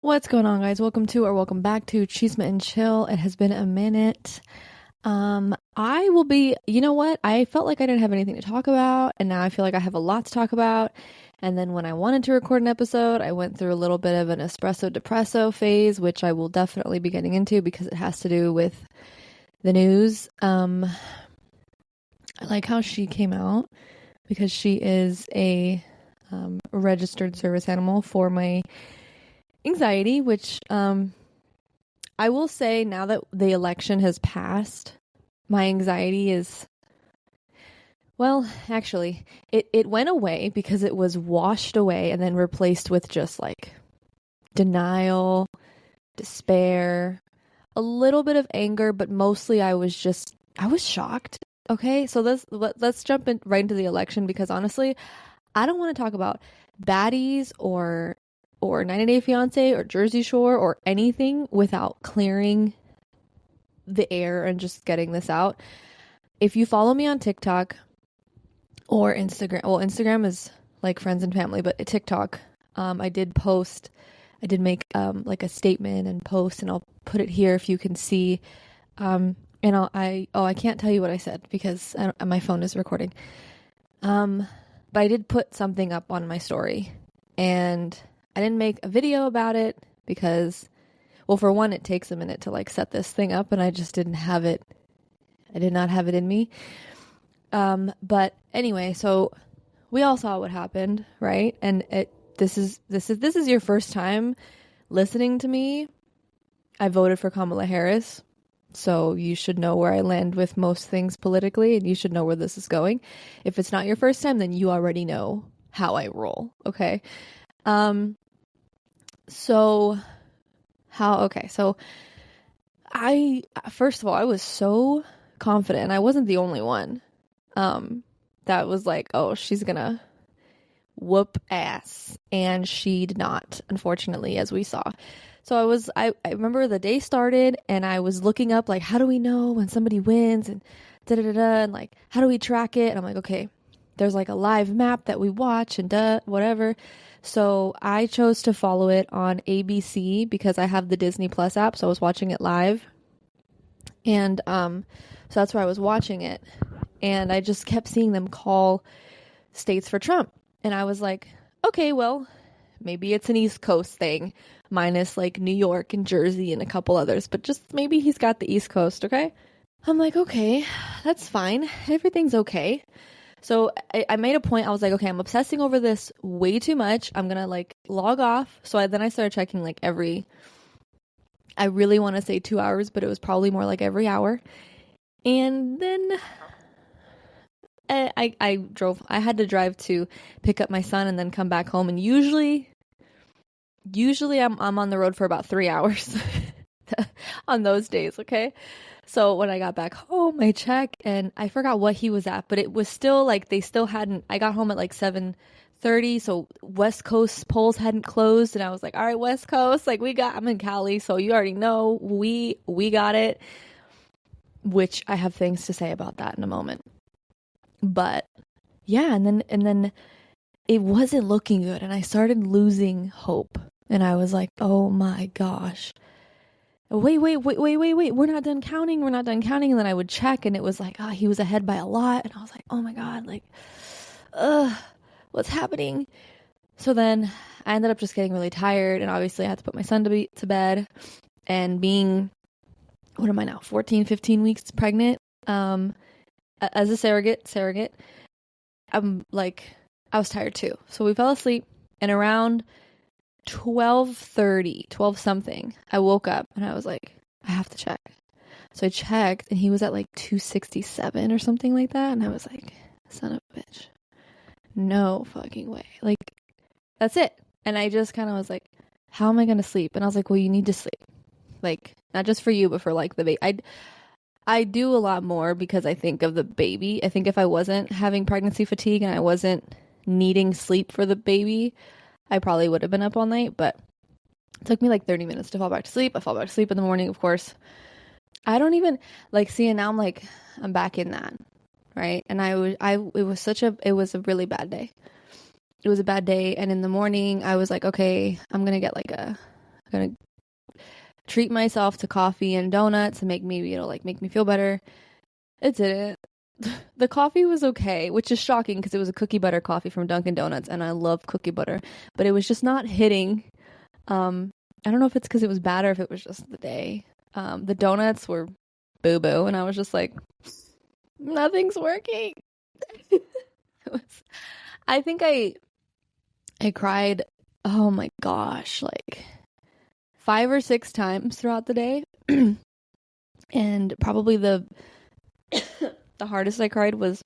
What's going on, guys? Welcome back to Cheeseman and Chill. It has been a minute. I will be, you know what? I felt like I didn't have anything to talk about, and now I feel like I have a lot to talk about. And then when I wanted to record an episode, I went through a little bit of an espresso depresso phase, which I will definitely be getting into because it has to do with the news. I like how she came out because she is a registered service animal for my anxiety, which I will say now that the election has passed, my anxiety is, well, actually, it went away because it was washed away and then replaced with just like denial, despair, a little bit of anger, but mostly I was shocked. Okay, so let's jump right into the election because honestly, I don't want to talk about baddies or 90 Day Fiance or Jersey Shore or anything without clearing the air and just getting this out. If you follow me on TikTok or Instagram, well, Instagram is like friends and family, but TikTok, I did make like a statement and post, and I'll put it here if you can see. And I can't tell you what I said because my phone is recording. But I did put something up on my story, and I didn't make a video about it because, well, for one, it takes a minute to like set this thing up, and I just didn't have it. I did not have it in me. But anyway, so we all saw what happened, right? And this is your first time listening to me. I voted for Kamala Harris, so you should know where I land with most things politically, and you should know where this is going. If it's not your first time, then you already know how I roll, okay? So I, first of all, I was so confident, and I wasn't the only one, that was like, oh, she's gonna whoop ass. And she did not, unfortunately, as we saw. So I remember the day started and I was looking up, like, how do we know when somebody wins and da da da da, and like, how do we track it? And I'm like, okay, there's like a live map that we watch and whatever. So I chose to follow it on ABC because I have the Disney Plus app, so I was watching it live. And so that's where I was watching it. And I just kept seeing them call states for Trump. And I was like, okay, well, maybe it's an East Coast thing, minus like New York and Jersey and a couple others, but just maybe he's got the East Coast, okay? I'm like, okay, that's fine. Everything's okay. So I made a point. I was like, okay, I'm obsessing over this way too much. I'm gonna like log off. So then I started checking like I really want to say 2 hours, but it was probably more like every hour. And then I had to drive to pick up my son and then come back home. And usually I'm on the road for about 3 hours on those days. Okay. So when I got back home, I checked and I forgot what he was at, but it was still like they still hadn't. I got home at like 7:30, so West Coast polls hadn't closed, and I was like, "All right, West Coast, like I'm in Cali, so you already know we got it." Which I have things to say about that in a moment. But yeah, and then it wasn't looking good, and I started losing hope, and I was like, "Oh my gosh." Wait, we're not done counting, and then I would check and it was like, he was ahead by a lot, and I was like, oh my god, like, what's happening? So then I ended up just getting really tired, and obviously I had to put my son to bed, and being, what am I now, 14, 15 weeks pregnant, as a surrogate, I'm like, I was tired too, so we fell asleep, and around 12:30, 12 something, I woke up and I was like, I have to check. So I checked and he was at like 267 or something like that. And I was like, son of a bitch. No fucking way. Like, that's it. And I just kind of was like, how am I going to sleep? And I was like, well, you need to sleep. Like, not just for you, but for like the baby. I do a lot more because I think of the baby. I think if I wasn't having pregnancy fatigue and I wasn't needing sleep for the baby, I probably would have been up all night, but it took me like 30 minutes to fall back to sleep. I fall back to sleep in the morning, of course. I don't even like see, and now I'm back in that, right? And it was a really bad day. It was a bad day, and in the morning I was like, okay, I'm gonna get like a gonna treat myself to coffee and donuts and maybe it'll like make me feel better. It didn't. The coffee was okay, which is shocking because it was a cookie butter coffee from Dunkin' Donuts, and I love cookie butter, but it was just not hitting. I don't know if it's because it was bad or if it was just the day. The donuts were boo-boo, and I was just like, nothing's working. I think I cried, oh my gosh, like 5 or 6 times throughout the day. And probably the hardest I cried was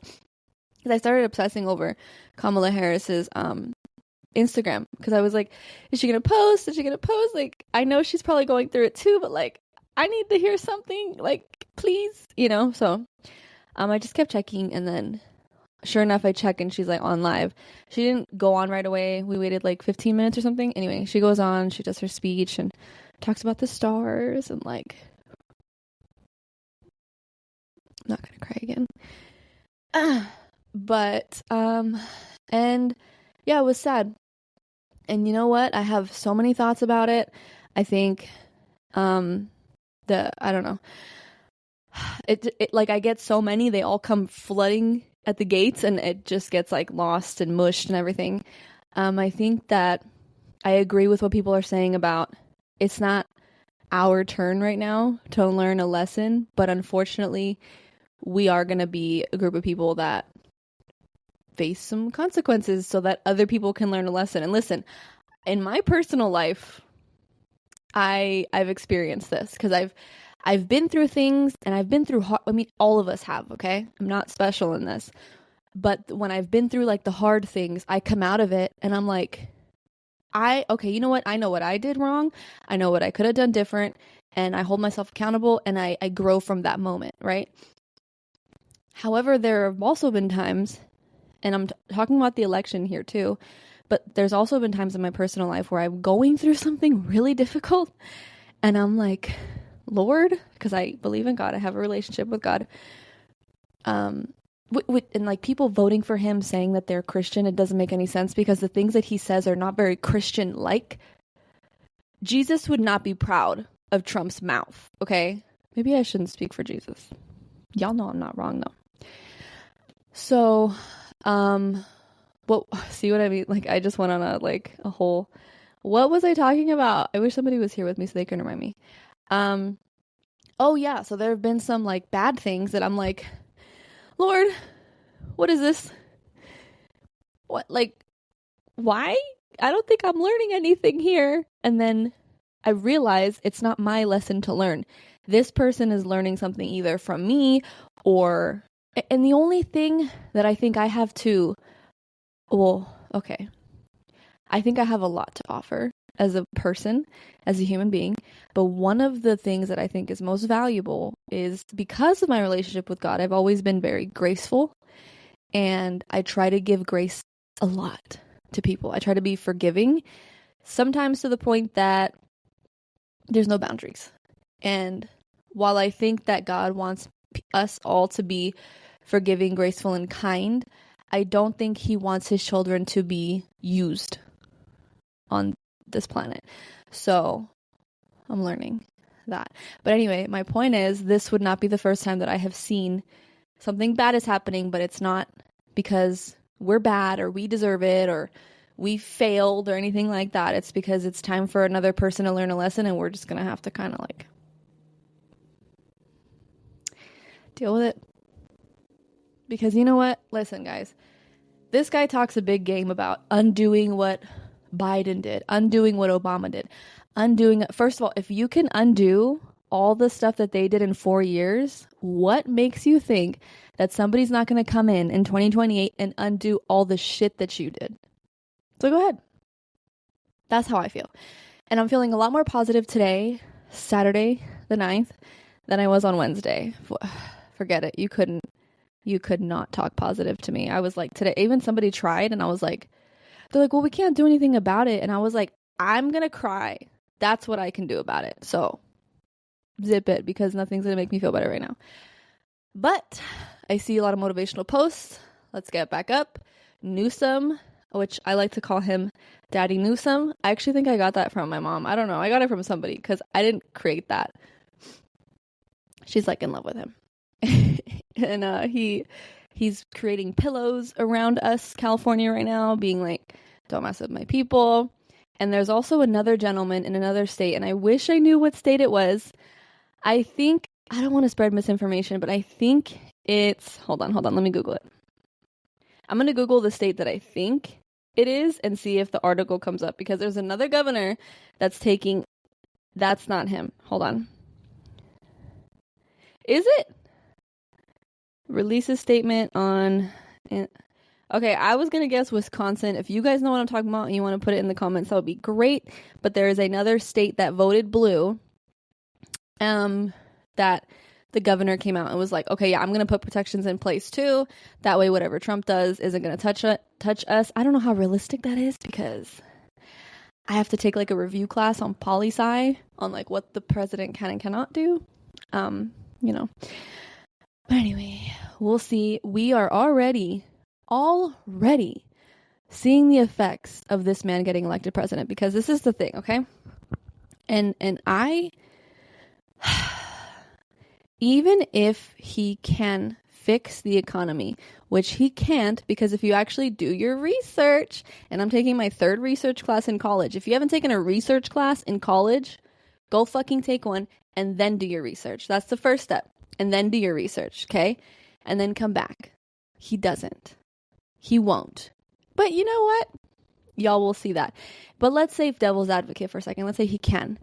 because I started obsessing over Kamala Harris's Instagram, because I was like, is she gonna post? Is she gonna post? Like, I know she's probably going through it too, but like, I need to hear something, like, please, so I just kept checking, and then sure enough, I check and she's like on live. She didn't go on right away. We waited like 15 minutes or something. Anyway, she goes on, she does her speech and talks about the stars, and like, I'm not gonna cry again. But and yeah, it was sad. And you know what? I have so many thoughts about it. I think I don't know. It like, I get so many, they all come flooding at the gates, and it just gets like lost and mushed and everything. I think that I agree with what people are saying about it's not our turn right now to learn a lesson, but unfortunately, we are going to be a group of people that face some consequences so that other people can learn a lesson. And listen, in my personal life, I've experienced this because I've been through things, and I've been through all of us have, okay? I'm not special in this. But when I've been through like the hard things, I come out of it and I'm like, okay, you know what? I know what I did wrong. I know what I could have done different, and I hold myself accountable, and I grow from that moment, right? However, there have also been times, and I'm talking about the election here too, but there's also been times in my personal life where I'm going through something really difficult, and I'm like, Lord, because I believe in God, I have a relationship with God, and like people voting for him saying that they're Christian, it doesn't make any sense because the things that he says are not very Christian-like. Jesus would not be proud of Trump's mouth, okay? Maybe I shouldn't speak for Jesus. Y'all know I'm not wrong though. So, well, see what I mean? Like, I just went on a whole, what was I talking about? I wish somebody was here with me so they can remind me. Oh yeah, so there have been some like bad things that I'm like, Lord, what is this? What, like, why? I don't think I'm learning anything here. And then I realize it's not my lesson to learn. This person is learning something either from me or, and the only thing that I think I have to, well, okay, I think I have a lot to offer as a person, as a human being. But one of the things that I think is most valuable is because of my relationship with God, I've always been very graceful, and I try to give grace a lot to people. I try to be forgiving, sometimes to the point that there's no boundaries. And while I think that God wants us all to be forgiving, graceful, and kind, I don't think he wants his children to be used on this planet. So I'm learning that. But anyway, my point is, this would not be the first time that I have seen something bad is happening, but it's not because we're bad or we deserve it or we failed or anything like that. It's because it's time for another person to learn a lesson, and we're just going to have to kind of like deal with it. Because you know what? Listen, guys, this guy talks a big game about undoing what Biden did, undoing what Obama did, first of all, if you can undo all the stuff that they did in 4 years, what makes you think that somebody's not going to come in 2028 and undo all the shit that you did? So go ahead. That's how I feel. And I'm feeling a lot more positive today, Saturday the 9th, than I was on Wednesday. Forget it. You could not talk positive to me. I was like, today, even somebody tried, and I was like, they're like, well, we can't do anything about it. And I was like, I'm going to cry. That's what I can do about it. So zip it, because nothing's going to make me feel better right now. But I see a lot of motivational posts. Let's get back up. Newsom which I like to call him Daddy Newsom. I actually think I got that from my mom. I don't know. I got it from somebody because I didn't create that. She's like in love with him. And he's creating pillows around us, California, right now, being like, don't mess with my people. And there's also another gentleman in another state, and I wish I knew what state it was. I think, I don't want to spread misinformation, but I think it's, hold on, let me Google it. I'm going to Google the state that I think it is and see if the article comes up, because there's another governor that's not him. Hold on. Is it? Release a statement on, okay, I was going to guess Wisconsin. If you guys know what I'm talking about and you want to put it in the comments, that would be great. But there is another state that voted blue, that the governor came out and was like, okay, yeah, I'm going to put protections in place too. That way, whatever Trump does isn't going to touch us. I don't know how realistic that is, because I have to take like a review class on poli-sci on like what the president can and cannot do. But anyway, we'll see. We are already seeing the effects of this man getting elected president, because this is the thing, okay? And I, even if he can fix the economy, which he can't, because if you actually do your research, and I'm taking my 3rd research class in college. If you haven't taken a research class in college, go fucking take one and then do your research. That's the first step. And then do your research, okay? And then come back. He doesn't. He won't. But you know what? Y'all will see that. But let's say devil's advocate for a second. Let's say he can.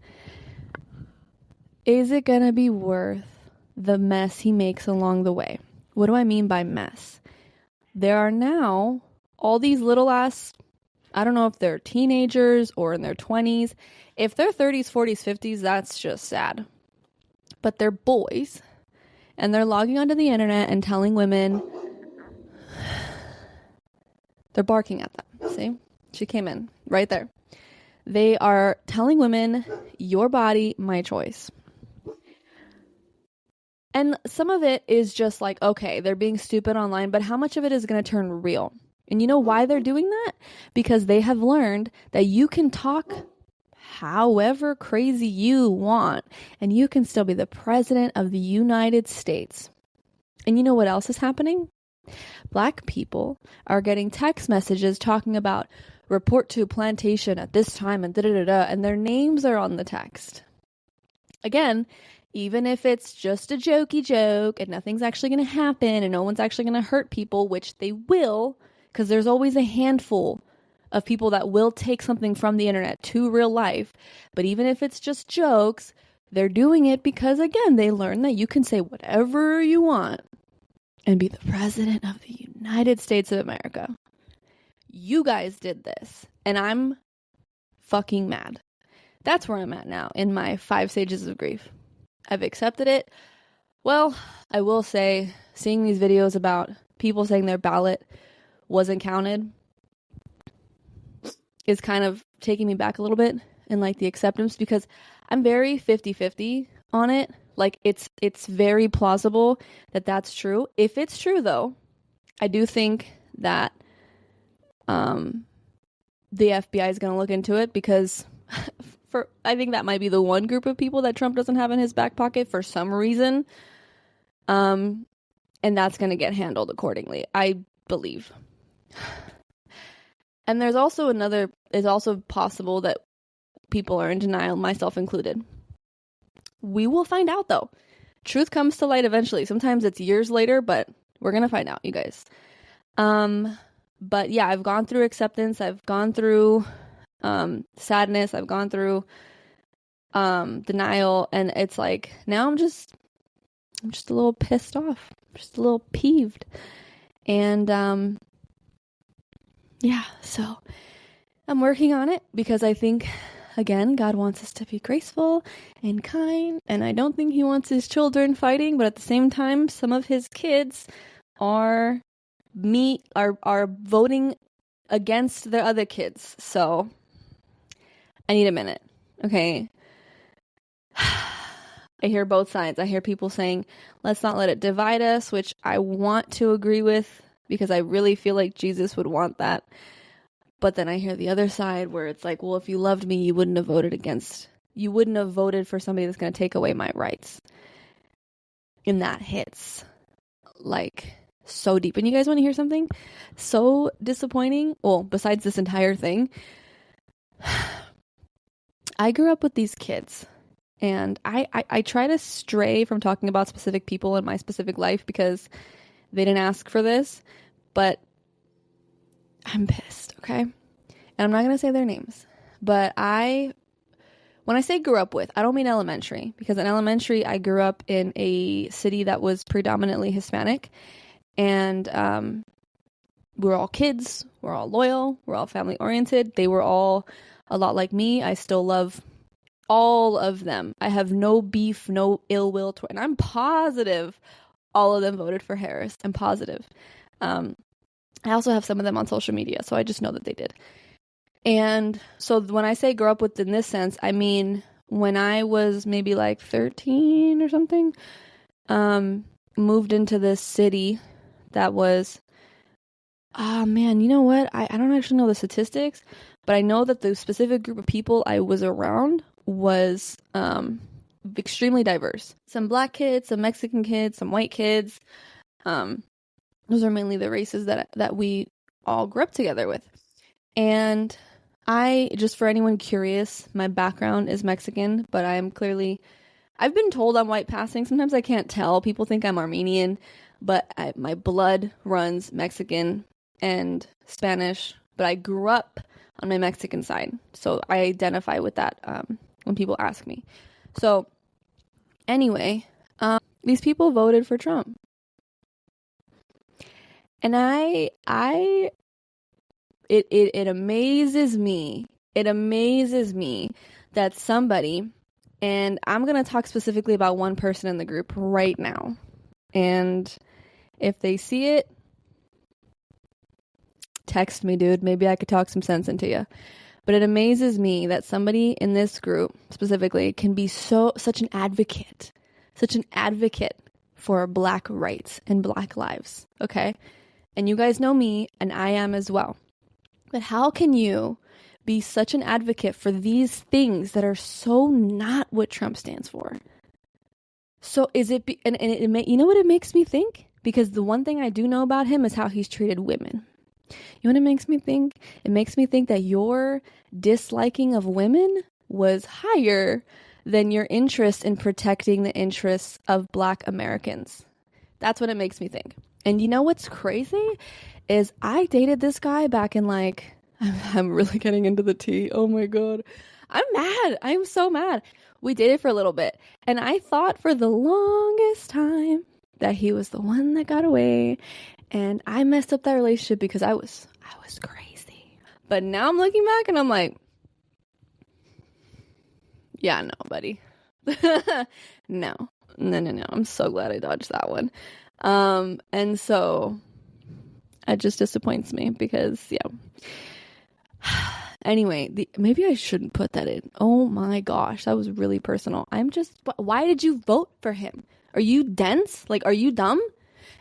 Is it going to be worth the mess he makes along the way? What do I mean by mess? There are now all these little ass, I don't know if they're teenagers or in their 20s. If they're 30s, 40s, 50s, that's just sad. But they're boys. And they're logging onto the internet and telling women, they're barking at them. See? She came in right there. They are telling women, your body, my choice. And some of it is just like, okay, they're being stupid online, but how much of it is going to turn real? And you know why they're doing that? Because they have learned that you can talk however crazy you want, and you can still be the president of the United States. And you know what else is happening? Black people are getting text messages talking about report to plantation at this time and da-da-da-da, and their names are on the text. Again, even if it's just a jokey joke and nothing's actually going to happen and no one's actually going to hurt people, which they will, because there's always a handful of people that will take something from the internet to real life. But even if it's just jokes, they're doing it because, again, they learn that you can say whatever you want and be the president of the United States of America. You guys did this, and I'm fucking mad. That's where I'm at now in my 5 stages of grief. I've accepted it. Well, I will say, seeing these videos about people saying their ballot wasn't counted is kind of taking me back a little bit in like the acceptance, because I'm very 50-50 on it. Like it's very plausible that that's true. If it's true though, I do think that the FBI is going to look into it, because I think that might be the one group of people that Trump doesn't have in his back pocket for some reason. And that's going to get handled accordingly, I believe. And there's also it's also possible that people are in denial, myself included. We will find out though. Truth comes to light eventually. Sometimes it's years later, but we're going to find out, you guys. But yeah, I've gone through acceptance. I've gone through sadness. I've gone through denial. And it's like, now I'm just a little pissed off. Just a little peeved. And yeah, so I'm working on it, because I think, again, God wants us to be graceful and kind, and I don't think he wants his children fighting, but at the same time, some of his kids are voting against their other kids. So I need a minute. Okay. I hear both sides. I hear people saying, let's not let it divide us, which I want to agree with, because I really feel like Jesus would want that. But then I hear the other side where it's like, well, if you loved me, you wouldn't have voted for somebody that's going to take away my rights. And that hits like so deep. And you guys want to hear something so disappointing? Well, besides this entire thing, I grew up with these kids, and I try to stray from talking about specific people in my specific life because they didn't ask for this, but I'm pissed, okay? And I'm not going to say their names, but when I say grew up with, I don't mean elementary, because in elementary, I grew up in a city that was predominantly Hispanic, and we're all kids, we're all loyal, we're all family oriented. They were all a lot like me. I still love all of them. I have no beef, no ill will, and I'm positive all of them voted for Harris. I'm positive. I also have some of them on social media, so I just know that they did. And so when I say grow up with in this sense, I mean when I was maybe like 13 or something, moved into this city that was, oh man, you know what? I don't actually know the statistics, but I know that the specific group of people I was around was extremely diverse. Some black kids, some Mexican kids, some white kids. Those are mainly the races that we all grew up together with. And just for anyone curious, my background is Mexican, but I've been told I'm white passing. Sometimes I can't tell. People think I'm Armenian, but my blood runs Mexican and Spanish, but I grew up on my Mexican side. So I identify with that when people ask me. So anyway, these people voted for Trump. And it amazes me. It amazes me that somebody, and I'm going to talk specifically about one person in the group right now. And if they see it, text me, dude. Maybe I could talk some sense into you. But it amazes me that somebody in this group specifically can be such an advocate for Black rights and Black lives. Okay? And you guys know me, and I am as well. But how can you be such an advocate for these things that are so not what Trump stands for? So is it, you know what it makes me think? Because the one thing I do know about him is how he's treated women. You know what it makes me think? It makes me think that your disliking of women was higher than your interest in protecting the interests of Black Americans. That's what it makes me think. And you know what's crazy is I dated this guy back in I'm really getting into the tea. Oh my God. I'm mad. I'm so mad. We dated for a little bit, and I thought for the longest time that he was the one that got away, and I messed up that relationship because I was crazy. But now I'm looking back and I'm like, yeah, no, buddy. No. I'm so glad I dodged that one. And so it just disappoints me because, yeah. Anyway, maybe I shouldn't put that in. Oh my gosh, that was really personal. Why did you vote for him? Are you dense? Like, are you dumb?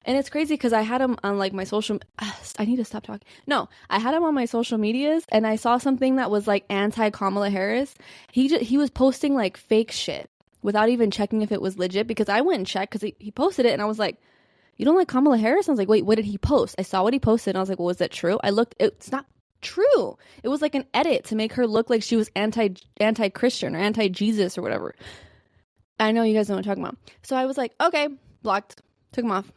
And it's crazy because I had him on my social, I need to stop talking. No, I had him on my social medias, and I saw something that was anti-Kamala Harris. He was posting fake shit without even checking if it was legit, because I went and checked because he posted it, and I was like, you don't like Kamala Harris? I was like, wait, what did he post? I saw what he posted, and I was like, well, was that true? I looked, it's not true. It was an edit to make her look like she was anti-Christian or anti-Jesus or whatever. I know you guys know what I'm talking about. So I was like, okay, blocked, took him off.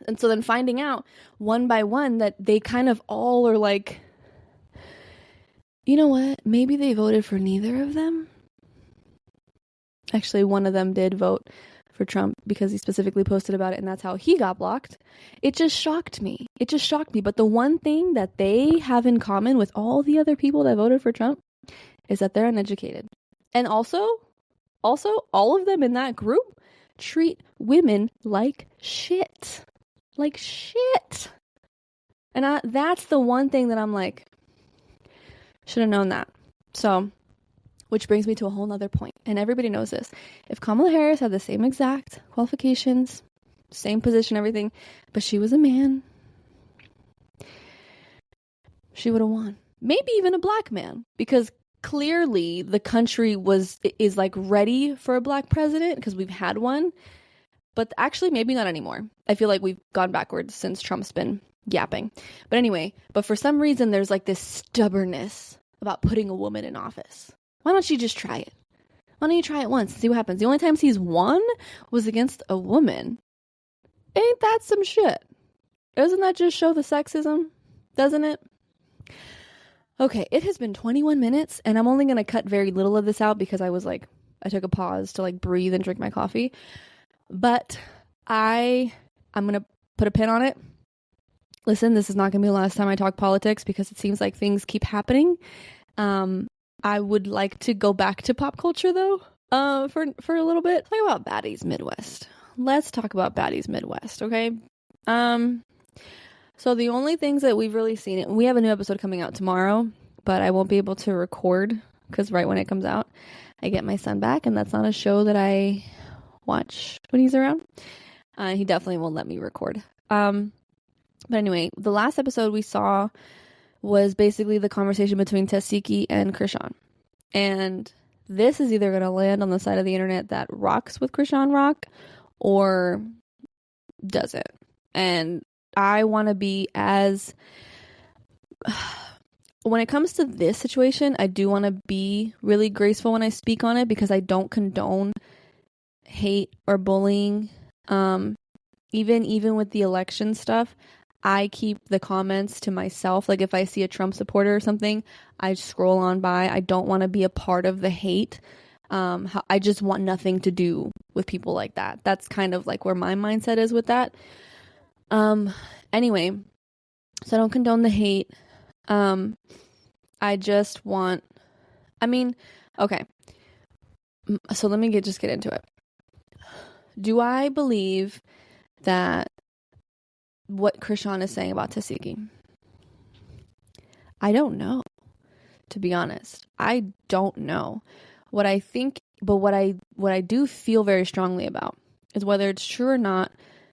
And so then finding out one by one that they kind of all are like, you know what? Maybe they voted for neither of them. Actually, one of them did vote for Trump because he specifically posted about it, and that's how he got blocked. It just shocked me. But the one thing that they have in common with all the other people that voted for Trump is that they're uneducated. And also all of them in that group treat women like shit. And that's the one thing that I'm like, should have known that. So, which brings me to a whole nother point. And everybody knows this. If Kamala Harris had the same exact qualifications, same position, everything, but she was a man, she would have won. Maybe even a black man, because clearly the country is like ready for a black president because we've had one. But actually, maybe not anymore. I feel like we've gone backwards since Trump's been yapping. But anyway, but for some reason, there's like this stubbornness about putting a woman in office. Why don't you just try it? Why don't you try it once and see what happens? The only times he's won was against a woman. Ain't that some shit? Doesn't that just show the sexism? Doesn't it? Okay, it has been 21 minutes, and I'm only going to cut very little of this out because I took a pause to like breathe and drink my coffee. But I'm going to put a pin on it. Listen, this is not going to be the last time I talk politics because it seems like things keep happening. I would like to go back to pop culture though, for a little bit. Talk about Baddies Midwest. Let's talk about Baddies Midwest, okay? So the only things that we've really seen, we have a new episode coming out tomorrow, but I won't be able to record because right when it comes out, I get my son back, and that's not a show that I watch when he's around. He definitely won't let me record. But anyway, the last episode we saw was basically the conversation between Tesehki and Chrisean. And this is either going to land on the side of the internet that rocks with Chrisean Rock or doesn't. And I want to be as... When it comes to this situation, I do want to be really graceful when I speak on it because I don't condone hate or bullying. Even with the election stuff, I keep the comments to myself. Like if I see a Trump supporter or something, I scroll on by. I don't want to be a part of the hate. I just want nothing to do with people like that. That's kind of like where my mindset is with that. Anyway, so I don't condone the hate. I just want, okay. So let me just get into it. Do I believe that what Chrisean is saying about Tesehki? I don't know, to be honest. I don't know. What I think, but what I do feel very strongly about is whether it's true or not,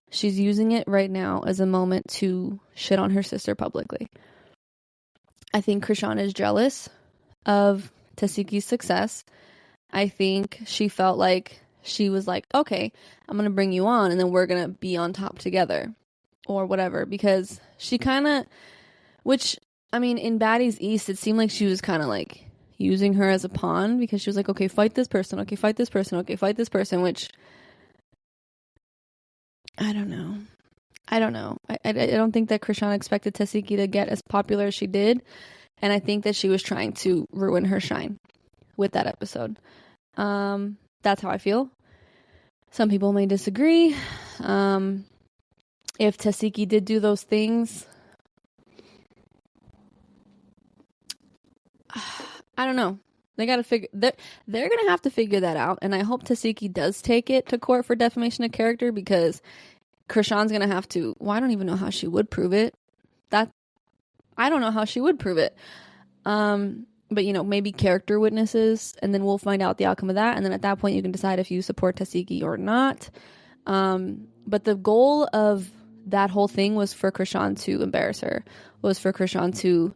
she's using it right now as a moment to shit on her sister publicly. I think Chrisean is jealous of Tesehki's success. I think she felt like she was like, okay, I'm going to bring you on and then we're going to be on top together or whatever, because she kind of, in Baddies East, it seemed like she was kind of like using her as a pawn because she was like, okay, fight this person. Okay, fight this person. Okay, fight this person, which I don't know. I don't think that Chrisean expected Tesehki to get as popular as she did. And I think that she was trying to ruin her shine with that episode. That's how I feel. Some people may disagree. If Tesehki did do those things, I don't know. They gotta figure. They're gonna have to figure that out. And I hope Tesehki does take it to court for defamation of character because Chrisean's gonna have to. Well, I don't even know how she would prove it. I don't know how she would prove it. But maybe character witnesses, and then we'll find out the outcome of that. And then at that point, you can decide if you support Tesehki or not. But the goal of that whole thing was for Chrisean to embarrass her. Was for Chrisean to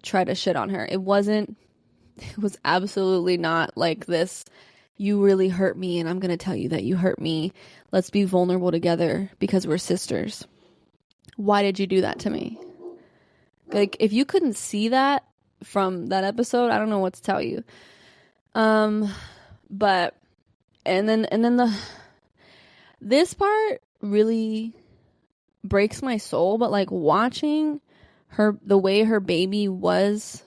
try to shit on her. It was absolutely not like this. You really hurt me, and I'm gonna tell you that you hurt me. Let's be vulnerable together because we're sisters. Why did you do that to me? Like, if you couldn't see that from that episode, I don't know what to tell you. But and then this part really breaks my soul, but like watching the way her baby was.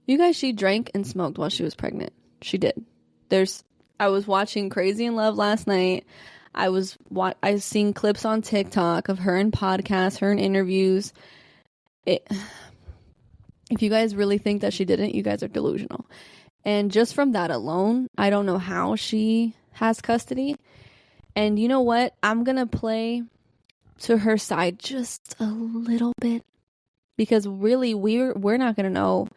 You guys, she drank and smoked while she was pregnant. She did. I was watching Crazy in Love last night. I was seeing clips on TikTok of her in podcasts, her in interviews. If you guys really think that she didn't, you guys are delusional. And just from that alone, I don't know how she has custody. And you know what? I'm going to play to her side just a little bit. Because really, we're not going to know.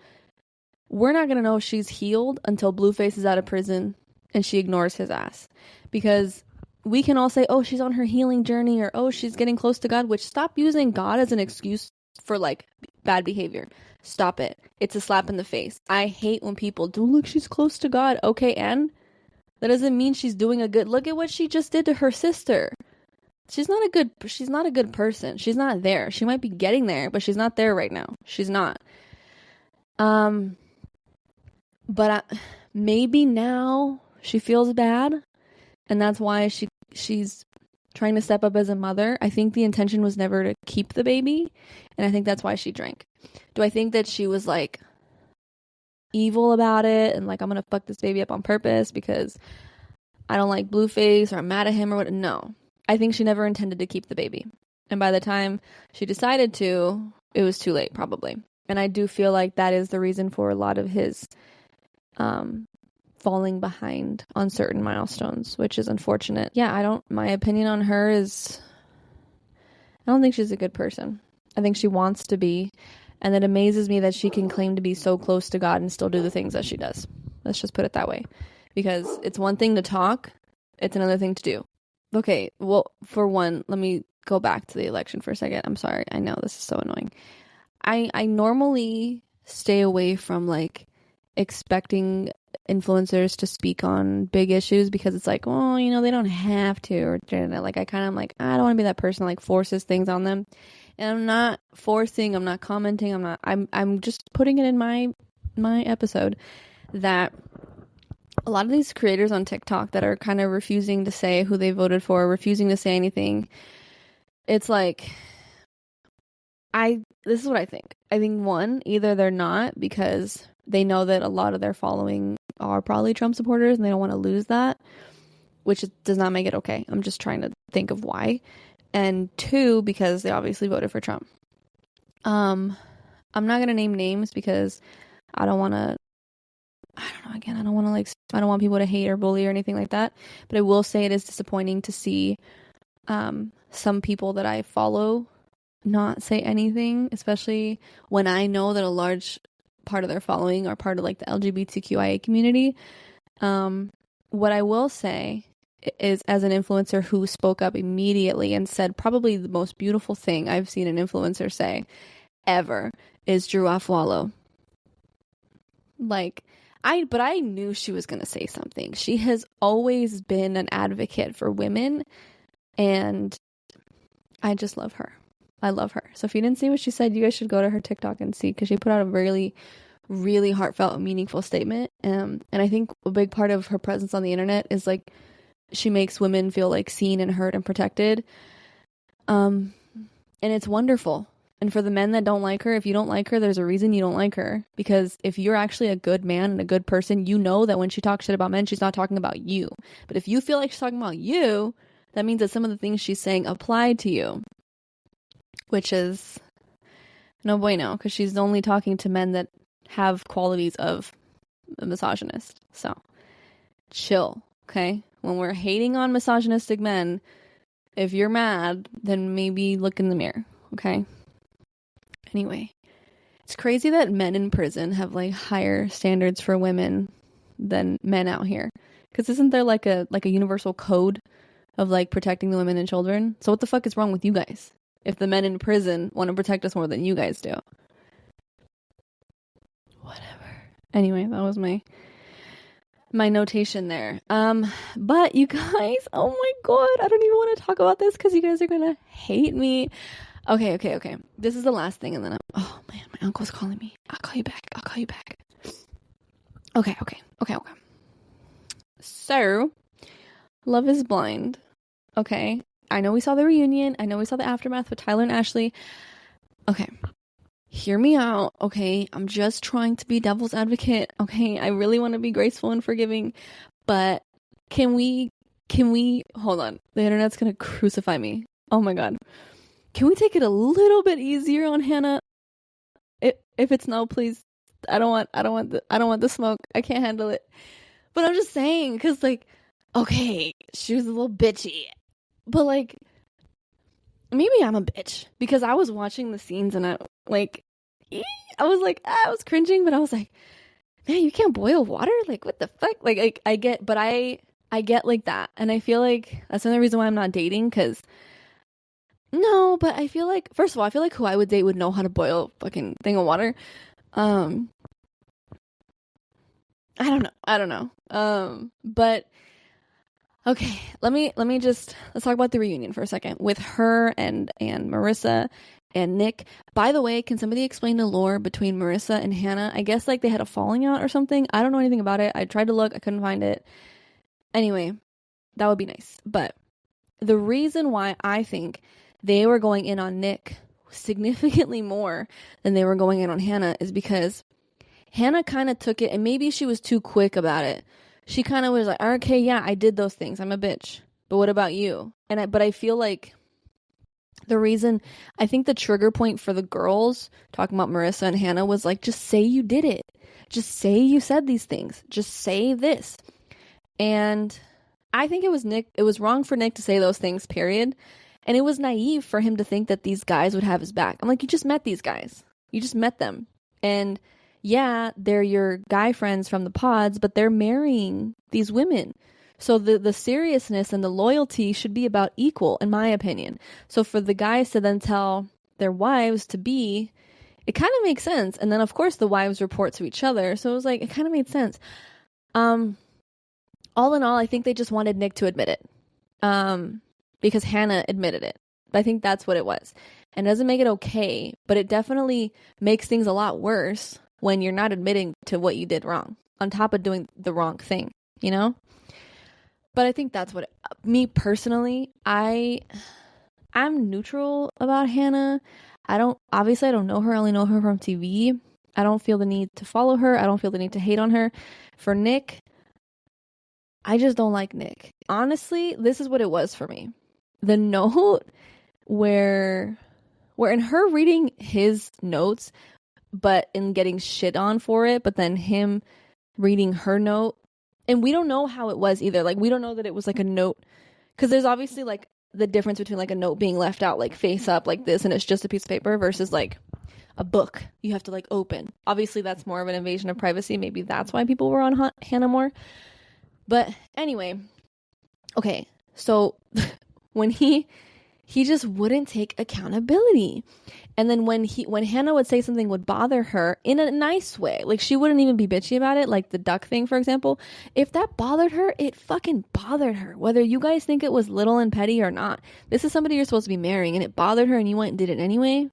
We're not going to know if she's healed until Blueface is out of prison and she ignores his ass. Because we can all say, oh, she's on her healing journey, or oh, she's getting close to God, which stop using God as an excuse for like bad behavior. Stop it. It's a slap in the face. I hate when people do, look, she's close to God. Okay, and that doesn't mean she's doing a good, look at what she just did to her sister. She's not a good person. She's not there. She might be getting there, but she's not there right now. She's not. But maybe now she feels bad, and that's why she's trying to step up as a mother. I think the intention was never to keep the baby, and I think that's why she drank. Do I think that she was like evil about it and like, I'm gonna fuck this baby up on purpose because I don't like Blueface or I'm mad at him or what? No. I think she never intended to keep the baby. And by the time she decided to, it was too late, probably. And I do feel like that is the reason for a lot of his falling behind on certain milestones, which is unfortunate. Yeah, my opinion on her is, I don't think she's a good person. I think she wants to be. And it amazes me that she can claim to be so close to God and still do the things that she does. Let's just put it that way. Because it's one thing to talk, it's another thing to do. Okay, well, for one, let me go back to the election for a second. I'm sorry. I know this is so annoying. I normally stay away from like expecting influencers to speak on big issues because it's like, oh, you know, they don't have to, or like I kind of like, I don't want to be that person that like forces things on them. And I'm not forcing, I'm not commenting, I'm just putting it in my episode that a lot of these creators on TikTok that are kind of refusing to say who they voted for, refusing to say anything. It's like, this is what I think. I think one, either they're not because they know that a lot of their following are probably Trump supporters and they don't want to lose that, which does not make it okay. I'm just trying to think of why. And two, because they obviously voted for Trump. I'm not going to name names because I don't want to, I don't know, again, I don't want people to hate or bully or anything like that. But I will say it is disappointing to see some people that I follow not say anything, especially when I know that a large part of their following are part of like the LGBTQIA community. What I will say is, as an influencer who spoke up immediately and said probably the most beautiful thing I've seen an influencer say ever is Drew Afwalo. Like, but I knew she was going to say something. She has always been an advocate for women, and I just love her. I love her. So if you didn't see what she said, you guys should go to her TikTok and see, because she put out a really, really heartfelt, meaningful statement. And I think a big part of her presence on the internet is like she makes women feel like seen and heard and protected. And it's wonderful. And for the men that don't like her, if you don't like her, there's a reason you don't like her. Because if you're actually a good man and a good person, you know that when she talks shit about men, she's not talking about you. But if you feel like she's talking about you, that means that some of the things she's saying apply to you. Which is no bueno, because she's only talking to men that have qualities of a misogynist. So, chill, okay? When we're hating on misogynistic men, if you're mad, then maybe look in the mirror, okay? Anyway, it's crazy that men in prison have like higher standards for women than men out here. Because isn't there like a universal code of like protecting the women and children? So what the fuck is wrong with you guys? If the men in prison want to protect us more than you guys do. Whatever. Anyway, that was my notation there. But you guys, oh my god, I don't even want to talk about this because you guys are gonna hate me. Okay. This is the last thing, and then oh man, my uncle's calling me. I'll call you back. Okay. So, Love is Blind. Okay. I know we saw the reunion. I know we saw the aftermath with Tyler and Ashley. Okay. Hear me out. Okay. I'm just trying to be devil's advocate. Okay. I really want to be graceful and forgiving. But can we hold on. The internet's going to crucify me. Oh my God. Can we take it a little bit easier on Hannah? If it's no, please. I don't want the smoke. I can't handle it. But I'm just saying, because like, okay, she was a little bitchy. But, like, maybe I'm a bitch because I was watching the scenes and I was cringing, but I was like, man, you can't boil water? Like, what the fuck? Like, I get, but I I get like that. And I feel like that's another reason why I'm not dating, because no, but I feel like, first of all, I feel like who I would date would know how to boil a fucking thing of water. Um, I don't know. But okay, let's talk about the reunion for a second with her and Marissa and Nick. By the way, can somebody explain the lore between Marissa and Hannah? I guess like they had a falling out or something. I don't know anything about it. I tried to look, I couldn't find it. Anyway, that would be nice. But the reason why I think they were going in on Nick significantly more than they were going in on Hannah is because Hannah kind of took it, and maybe she was too quick about it. She kind of was like, okay, yeah, I did those things. I'm a bitch. But what about you? But I feel like I think the trigger point for the girls talking about Marissa and Hannah was like, just say you did it. Just say you said these things. Just say this. And I think it was wrong for Nick to say those things, period. And it was naive for him to think that these guys would have his back. I'm like, you just met these guys. You just met them. And yeah, they're your guy friends from the pods, but they're marrying these women. So the seriousness and the loyalty should be about equal, in my opinion. So for the guys to then tell their wives to be, it kind of makes sense. And then, of course, the wives report to each other. So it was like, it kind of made sense. All in all, I think they just wanted Nick to admit it. Because Hannah admitted it. I think that's what it was. And it doesn't make it okay, but it definitely makes things a lot worse when you're not admitting to what you did wrong, on top of doing the wrong thing, you know? But I think that's what me personally, I'm neutral about Hannah. I don't know her. I only know her from TV. I don't feel the need to follow her. I don't feel the need to hate on her. For Nick, I just don't like Nick. Honestly, this is what it was for me. The note where in her reading his notes, but in getting shit on for it, but then him reading her note, and we don't know how it was either. Like, we don't know that it was like a note, because there's obviously like the difference between like a note being left out like face up like this and it's just a piece of paper versus like a book you have to like open. Obviously that's more of an invasion of privacy. Maybe that's why people were on Hannah more. But anyway, okay, so when he just wouldn't take accountability. And then when Hannah would say something would bother her in a nice way, like she wouldn't even be bitchy about it, like the duck thing, for example. If that bothered her, it fucking bothered her. Whether you guys think it was little and petty or not, this is somebody you're supposed to be marrying, and it bothered her and you went and did it anyway.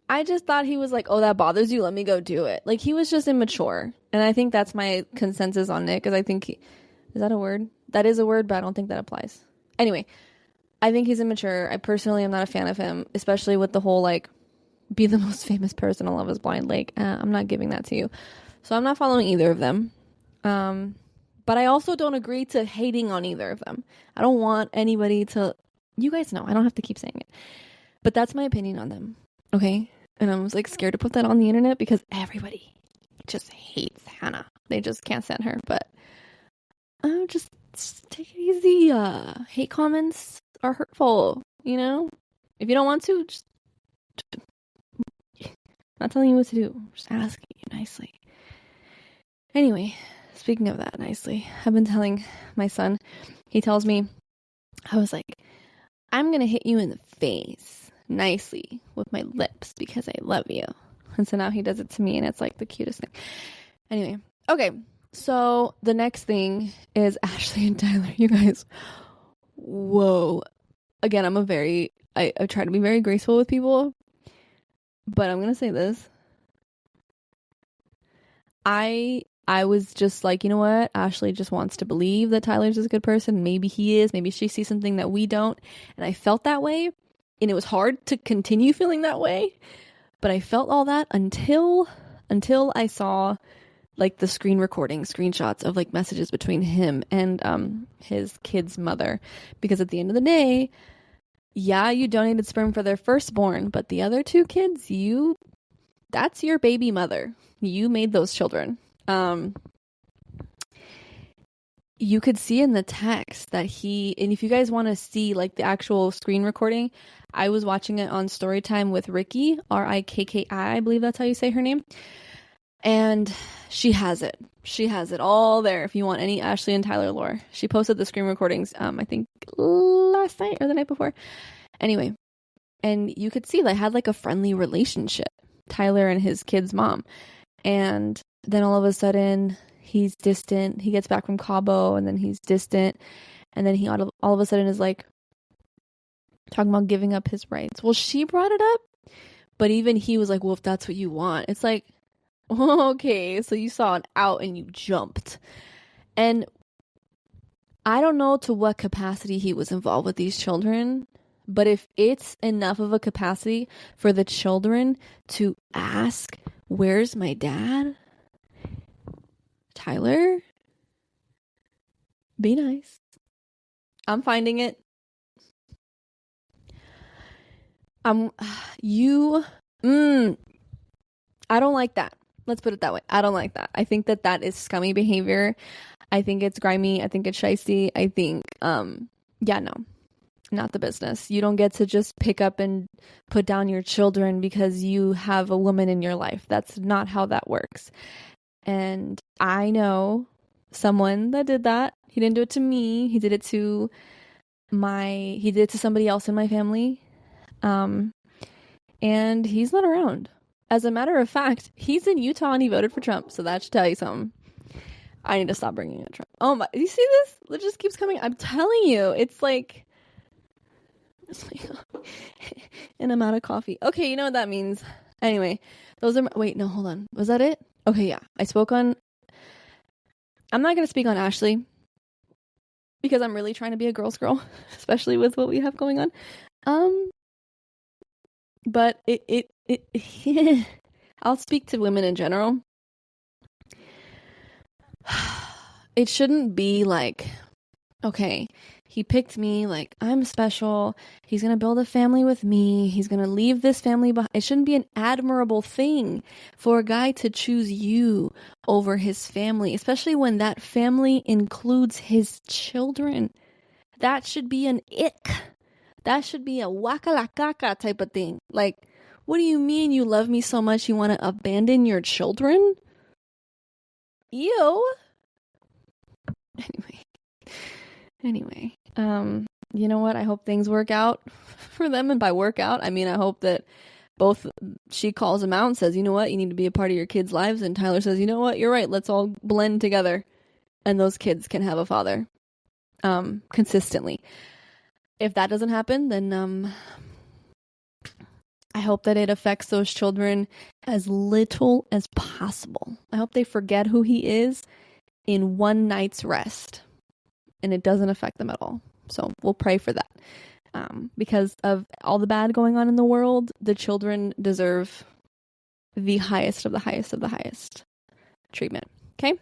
I just thought he was like, oh, that bothers you, let me go do it. Like, he was just immature. And I think that's my consensus on Nick, because I think is that a word? That is a word, but I don't think that applies. Anyway, I think he's immature. I personally am not a fan of him, especially with the whole, like, be the most famous person on Love is Blind. Like, I'm not giving that to you. So I'm not following either of them. But I also don't agree to hating on either of them. I don't want anybody to... You guys know, I don't have to keep saying it. But that's my opinion on them, okay? And I was, like, scared to put that on the internet because everybody just hates Hannah. They just can't stand her. But just take it easy. Hate comments are hurtful, you know? If you don't want to, just not telling you what to do, just asking you nicely. Anyway, speaking of that nicely, I've been telling my son, he tells me, I was like, I'm gonna hit you in the face nicely with my lips because I love you. And so now he does it to me and it's like the cutest thing. Anyway, okay, so the next thing is Ashley and Tyler. You guys, whoa. Again, I try to be very graceful with people, but I'm gonna say this. I was just like, you know what? Ashley just wants to believe that Tyler's is a good person. Maybe he is. Maybe she sees something that we don't. And I felt that way. And it was hard to continue feeling that way. But I felt all that until I saw like the screen recording, screenshots of like messages between him and his kid's mother. Because at the end of the day, yeah, you donated sperm for their firstborn, but the other two kids, that's your baby mother. You made those children. You could see in the text that and if you guys want to see like the actual screen recording, I was watching it on Storytime with Ricky, Rikki, I believe that's how you say her name. And she has it. She has it all there if you want any Ashley and Tyler lore. She posted the screen recordings, I think last night or the night before. Anyway, and you could see they had like a friendly relationship, Tyler and his kid's mom. And then all of a sudden he's distant. He gets back from Cabo and then he's distant. And then he all of a sudden is like talking about giving up his rights. Well, she brought it up, but even he was like, well, if that's what you want. It's like, okay, so you saw an out and you jumped. And I don't know to what capacity he was involved with these children, but if it's enough of a capacity for the children to ask, where's my dad? Tyler, be nice. I'm finding it. I don't like that. Let's put it that way. I don't like that. I think that is scummy behavior. I think it's grimy. I think it's shysty. I think, no, not the business. You don't get to just pick up and put down your children because you have a woman in your life. That's not how that works. And I know someone that did that. He didn't do it to me. He did it to somebody else in my family. And he's not around. As a matter of fact, he's in Utah and he voted for Trump. So that should tell you something. I need to stop bringing up Trump. Oh my, you see this? It just keeps coming. I'm telling you, it's like and I'm out of coffee. Okay, you know what that means. Anyway, wait, no, hold on. Was that it? Okay, yeah. I'm not going to speak on Ashley because I'm really trying to be a girl's girl, especially with what we have going on. But I'll speak to women in general. It shouldn't be like, okay, he picked me, like, I'm special. He's going to build a family with me. He's going to leave this family behind. It shouldn't be an admirable thing for a guy to choose you over his family, especially when that family includes his children. That should be an ick. That should be a wakalakaka type of thing. Like, what do you mean you love me so much you want to abandon your children? Ew. Anyway, you know what? I hope things work out for them. And by work out, I mean, I hope that she calls him out and says, you know what? You need to be a part of your kids' lives. And Tyler says, you know what? You're right. Let's all blend together. And those kids can have a father, consistently. If that doesn't happen, then, I hope that it affects those children as little as possible. I hope they forget who he is in one night's rest and it doesn't affect them at all. So we'll pray for that. Because of all the bad going on in the world, the children deserve the highest of the highest of the highest treatment. Okay.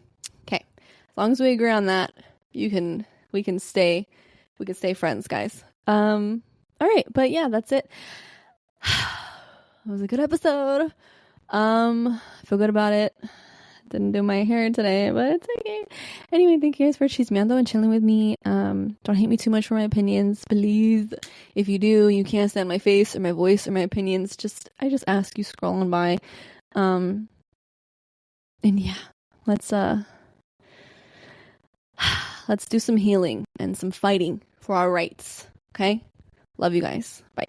As long as we agree on that, we can stay friends, guys. All right. But yeah, that's it. It was a good episode. I feel good about it. Didn't do my hair today, but it's okay. Anyway, thank you guys for chismeando and chilling with me. Don't hate me too much for my opinions, please. If you do, you can't stand my face or my voice or my opinions. I just ask you scrolling by. And yeah, let's do some healing and some fighting for our rights. Okay? Love you guys. Bye.